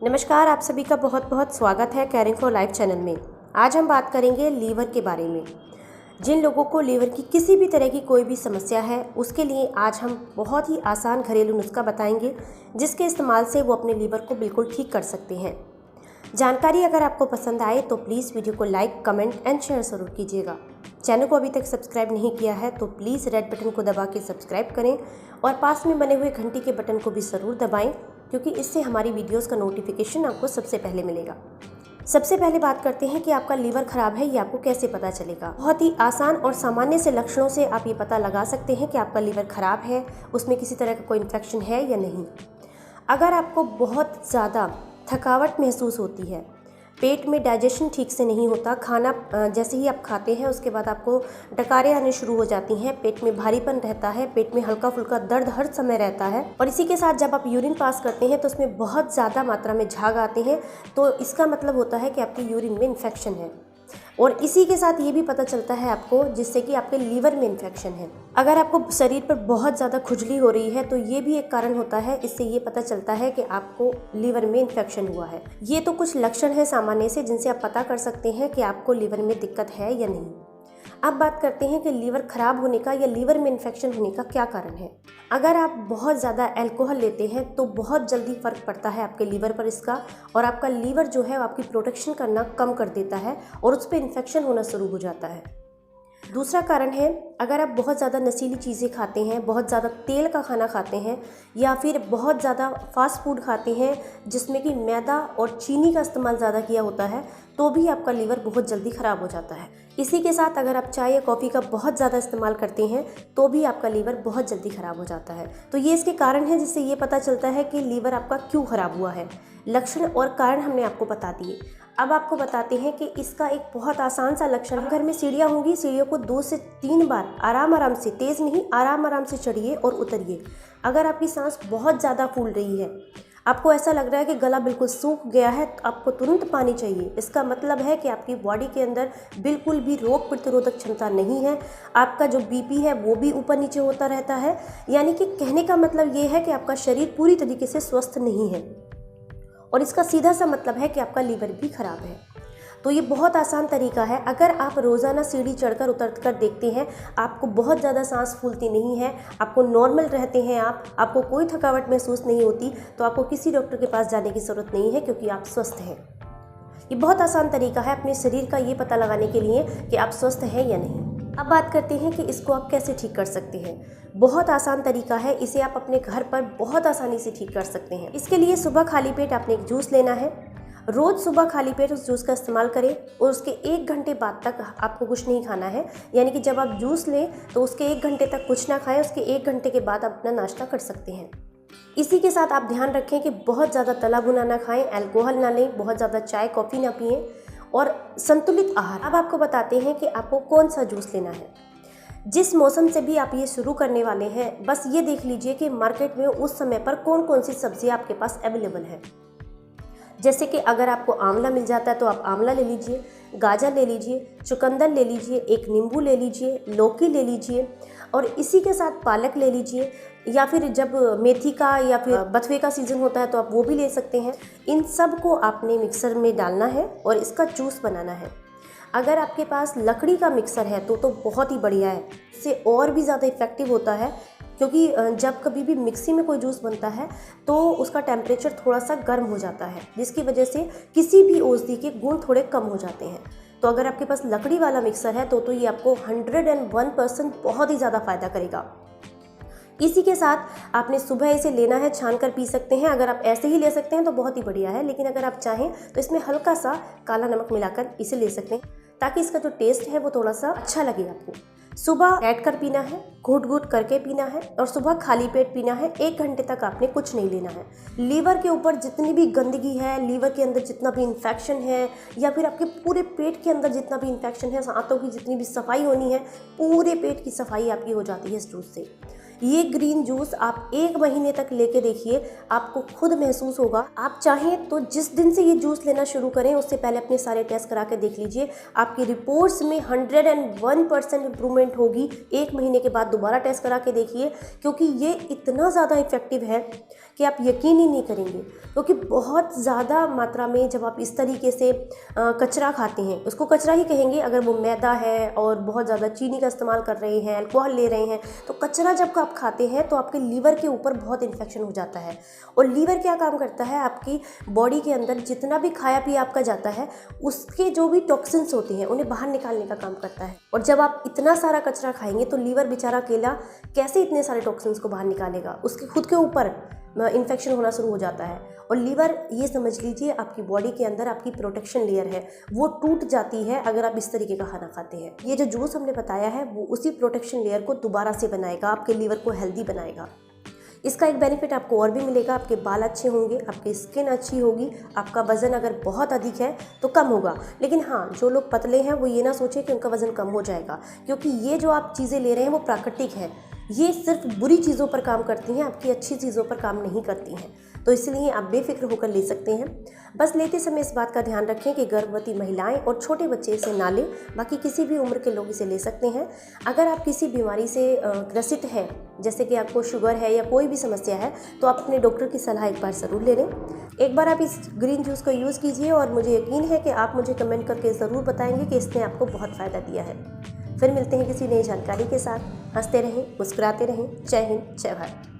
नमस्कार, आप सभी का बहुत बहुत स्वागत है केयरिंग फॉर लाइफ चैनल में। आज हम बात करेंगे लीवर के बारे में। जिन लोगों को लीवर की किसी भी तरह की कोई भी समस्या है, उसके लिए आज हम बहुत ही आसान घरेलू नुस्खा बताएंगे जिसके इस्तेमाल से वो अपने लीवर को बिल्कुल ठीक कर सकते हैं। जानकारी अगर आपको पसंद आए तो प्लीज़ वीडियो को लाइक, कमेंट एंड शेयर ज़रूर कीजिएगा। चैनल को अभी तक सब्सक्राइब नहीं किया है तो प्लीज़ रेड बटन को दबा के सब्सक्राइब करें और पास में बने हुए घंटी के बटन को भी ज़रूर दबाएं, क्योंकि इससे हमारी वीडियोस का नोटिफिकेशन आपको सबसे पहले मिलेगा। सबसे पहले बात करते हैं कि आपका लीवर खराब है, ये आपको कैसे पता चलेगा। बहुत ही आसान और सामान्य से लक्षणों से आप ये पता लगा सकते हैं कि आपका लीवर खराब है, उसमें किसी तरह का कोई इन्फेक्शन है या नहीं। अगर आपको बहुत ज़्यादा थकावट महसूस होती है, पेट में डाइजेशन ठीक से नहीं होता, खाना जैसे ही आप खाते हैं उसके बाद आपको डकारें आने शुरू हो जाती हैं, पेट में भारीपन रहता है, पेट में हल्का फुल्का दर्द हर समय रहता है और इसी के साथ जब आप यूरिन पास करते हैं तो उसमें बहुत ज़्यादा मात्रा में झाग आते हैं, तो इसका मतलब होता है कि आपकी यूरिन में इन्फेक्शन है। और इसी के साथ ये भी पता चलता है आपको जिससे कि आपके लीवर में इन्फेक्शन है। अगर आपको शरीर पर बहुत ज़्यादा खुजली हो रही है तो ये भी एक कारण होता है, इससे ये पता चलता है कि आपको लीवर में इन्फेक्शन हुआ है। ये तो कुछ लक्षण है सामान्य से जिनसे आप पता कर सकते हैं कि आपको लीवर में दिक्कत है या नहीं। अब बात करते हैं कि लीवर खराब होने का या लीवर में इन्फेक्शन होने का क्या कारण है। अगर आप बहुत ज़्यादा अल्कोहल लेते हैं तो बहुत जल्दी फ़र्क पड़ता है आपके लीवर पर इसका, और आपका लीवर जो है आपकी प्रोटेक्शन करना कम कर देता है और उस पर इन्फेक्शन होना शुरू हो जाता है। दूसरा कारण है, अगर आप बहुत ज़्यादा नशीली चीज़ें खाते हैं, बहुत ज़्यादा तेल का खाना खाते हैं या फिर बहुत ज़्यादा फास्ट फूड खाते हैं जिसमें कि मैदा और चीनी का इस्तेमाल ज़्यादा किया होता है, तो भी आपका लीवर बहुत जल्दी ख़राब हो जाता है। इसी के साथ अगर आप चाय या कॉफ़ी का बहुत ज़्यादा इस्तेमाल करते हैं तो भी आपका लीवर बहुत जल्दी ख़राब हो जाता है। तो ये इसके कारण हैं जिससे ये पता चलता है कि लीवर आपका क्यों ख़राब हुआ है। लक्षण और कारण हमने आपको बता दिए। अब आपको बताते हैं कि इसका एक बहुत आसान सा लक्षण है। घर में सीढ़ियाँ होंगी, सीढ़ियों को 2 से 3 बार आराम से, तेज़ नहीं, आराम से चढ़िए और उतरिए। अगर आपकी सांस बहुत ज़्यादा फूल रही है, आपको ऐसा लग रहा है कि गला बिल्कुल सूख गया है, तो आपको तुरंत पानी चाहिए। इसका मतलब है कि आपकी बॉडी के अंदर बिल्कुल भी रोग प्रतिरोधक क्षमता नहीं है। आपका जो बीपी है वो भी ऊपर नीचे होता रहता है। यानी कि कहने का मतलब ये है कि आपका शरीर पूरी तरीके से स्वस्थ नहीं है, और इसका सीधा सा मतलब है कि आपका लीवर भी खराब है। तो ये बहुत आसान तरीका है। अगर आप रोज़ाना सीढ़ी चढ़कर उतर देखते हैं, आपको बहुत ज़्यादा सांस फूलती नहीं है, आपको नॉर्मल रहते हैं, आपको कोई थकावट महसूस नहीं होती, तो आपको किसी डॉक्टर के पास जाने की ज़रूरत नहीं है, क्योंकि आप स्वस्थ हैं। ये बहुत आसान तरीका है अपने शरीर का ये पता लगाने के लिए कि आप स्वस्थ हैं या नहीं। अब बात करते हैं कि इसको आप कैसे ठीक कर सकते हैं। बहुत आसान तरीका है, इसे आप अपने घर पर बहुत आसानी से ठीक कर सकते हैं। इसके लिए सुबह खाली पेट आपने एक जूस लेना है। रोज़ सुबह खाली पेट उस जूस का इस्तेमाल करें और उसके 1 घंटे बाद तक आपको कुछ नहीं खाना है। यानी कि जब आप जूस लें तो उसके 1 घंटे तक कुछ ना खाएं, उसके 1 घंटे के बाद आप अपना नाश्ता कर सकते हैं। इसी के साथ आप ध्यान रखें कि बहुत ज़्यादा तला भुना ना खाएं, अल्कोहल ना लें, बहुत ज़्यादा चाय कॉफ़ी ना पिएं और संतुलित आहार। अब आपको बताते हैं कि आपको कौन सा जूस लेना है। जिस मौसम से भी आप ये शुरू करने वाले हैं, बस ये देख लीजिए कि मार्केट में उस समय पर कौन कौन सी सब्जियां आपके पास अवेलेबल है। जैसे कि अगर आपको आंवला मिल जाता है तो आप आंवला ले लीजिए, गाजर ले लीजिए, चुकंदर ले लीजिए, एक नींबू ले लीजिए, लौकी ले लीजिए और इसी के साथ पालक ले लीजिए, या फिर जब मेथी का या फिर बथुए का सीज़न होता है तो आप वो भी ले सकते हैं। इन सब को आपने मिक्सर में डालना है और इसका जूस बनाना है। अगर आपके पास लकड़ी का मिक्सर है तो बहुत ही बढ़िया है, इससे और भी ज़्यादा इफ़ेक्टिव होता है, क्योंकि जब कभी भी मिक्सी में कोई जूस बनता है तो उसका टेम्परेचर थोड़ा सा गर्म हो जाता है, जिसकी वजह से किसी भी औषधि के गुण थोड़े कम हो जाते हैं। तो अगर आपके पास लकड़ी वाला मिक्सर है तो ये आपको 101% बहुत ही ज़्यादा फ़ायदा करेगा। इसी के साथ आपने सुबह इसे लेना है, छान कर पी सकते हैं। अगर आप ऐसे ही ले सकते हैं तो बहुत ही बढ़िया है, लेकिन अगर आप चाहें तो इसमें हल्का सा काला नमक मिलाकर इसे ले सकते हैं, ताकि इसका जो टेस्ट है वो थोड़ा सा अच्छा लगे आपको। सुबह ऐड कर पीना है, घूट घूट करके पीना है और सुबह खाली पेट पीना है। 1 घंटे तक आपने कुछ नहीं लेना है। लीवर के ऊपर जितनी भी गंदगी है, लीवर के अंदर जितना भी इन्फेक्शन है, या फिर आपके पूरे पेट के अंदर जितना भी इन्फेक्शन है, आंतों की जितनी भी सफाई होनी है, पूरे पेट की सफाई आपकी हो जाती है इस जूस से। ये ग्रीन जूस आप 1 महीने तक लेके देखिए, आपको खुद महसूस होगा। आप चाहें तो जिस दिन से ये जूस लेना शुरू करें उससे पहले अपने सारे टेस्ट करा के देख लीजिए, आपकी रिपोर्ट्स में 101% इम्प्रूवमेंट होगी। 1 महीने के बाद दोबारा टेस्ट करा के देखिए, क्योंकि ये इतना ज़्यादा इफेक्टिव है कि आप यकीन ही नहीं करेंगे, क्योंकि बहुत ज़्यादा मात्रा में जब आप इस तरीके से कचरा खाते हैं, उसको कचरा ही कहेंगे अगर वो मैदा है और बहुत ज़्यादा चीनी का इस्तेमाल कर रहे हैं, अल्कोहल ले रहे हैं, तो कचरा जब आप खाते हैं तो आपके लीवर के ऊपर बहुत इन्फेक्शन हो जाता है। और लीवर क्या काम करता है, आपकी बॉडी के अंदर जितना भी खाया पिया आपका जाता है, उसके जो भी टॉक्सिन्स होते हैं उन्हें बाहर निकालने का काम करता है। और जब आप इतना सारा कचरा खाएंगे तो लीवर बेचारा अकेला कैसे इतने सारे टॉक्सिन्स को बाहर निकालेगा, उसके खुद के ऊपर इन्फेक्शन होना शुरू हो जाता है। और लीवर, ये समझ लीजिए, आपकी बॉडी के अंदर आपकी प्रोटेक्शन लेयर है, वो टूट जाती है अगर आप इस तरीके का खाना खाते हैं। ये जो जूस हमने बताया है वो उसी प्रोटेक्शन लेयर को दोबारा से बनाएगा, आपके लीवर को हेल्दी बनाएगा। इसका एक बेनिफिट आपको और भी मिलेगा, आपके बाल अच्छे होंगे, आपकी स्किन अच्छी होगी, आपका वज़न अगर बहुत अधिक है तो कम होगा। लेकिन हाँ, जो लोग पतले हैं वो ये ना सोचें कि उनका वज़न कम हो जाएगा, क्योंकि ये जो आप चीज़ें ले रहे हैं वो प्राकृतिक है, ये सिर्फ बुरी चीज़ों पर काम करती हैं, आपकी अच्छी चीज़ों पर काम नहीं करती हैं। तो इसलिए आप बेफिक्र होकर ले सकते हैं। बस लेते समय इस बात का ध्यान रखें कि गर्भवती महिलाएं और छोटे बच्चे इसे ना लें, बाकी किसी भी उम्र के लोग इसे ले सकते हैं। अगर आप किसी बीमारी से ग्रसित हैं, जैसे कि आपको शुगर है या कोई भी समस्या है, तो आप अपने डॉक्टर की सलाह एक बार ज़रूर ले लें। एक बार आप इस ग्रीन जूस को यूज़ कीजिए और मुझे यकीन है कि आप मुझे कमेंट करके ज़रूर बताएंगे कि इसने आपको बहुत फ़ायदा दिया है। फिर मिलते हैं किसी नई जानकारी के साथ। हंसते रहें, मुस्कुराते रहें। जय हिंद, जय भारत।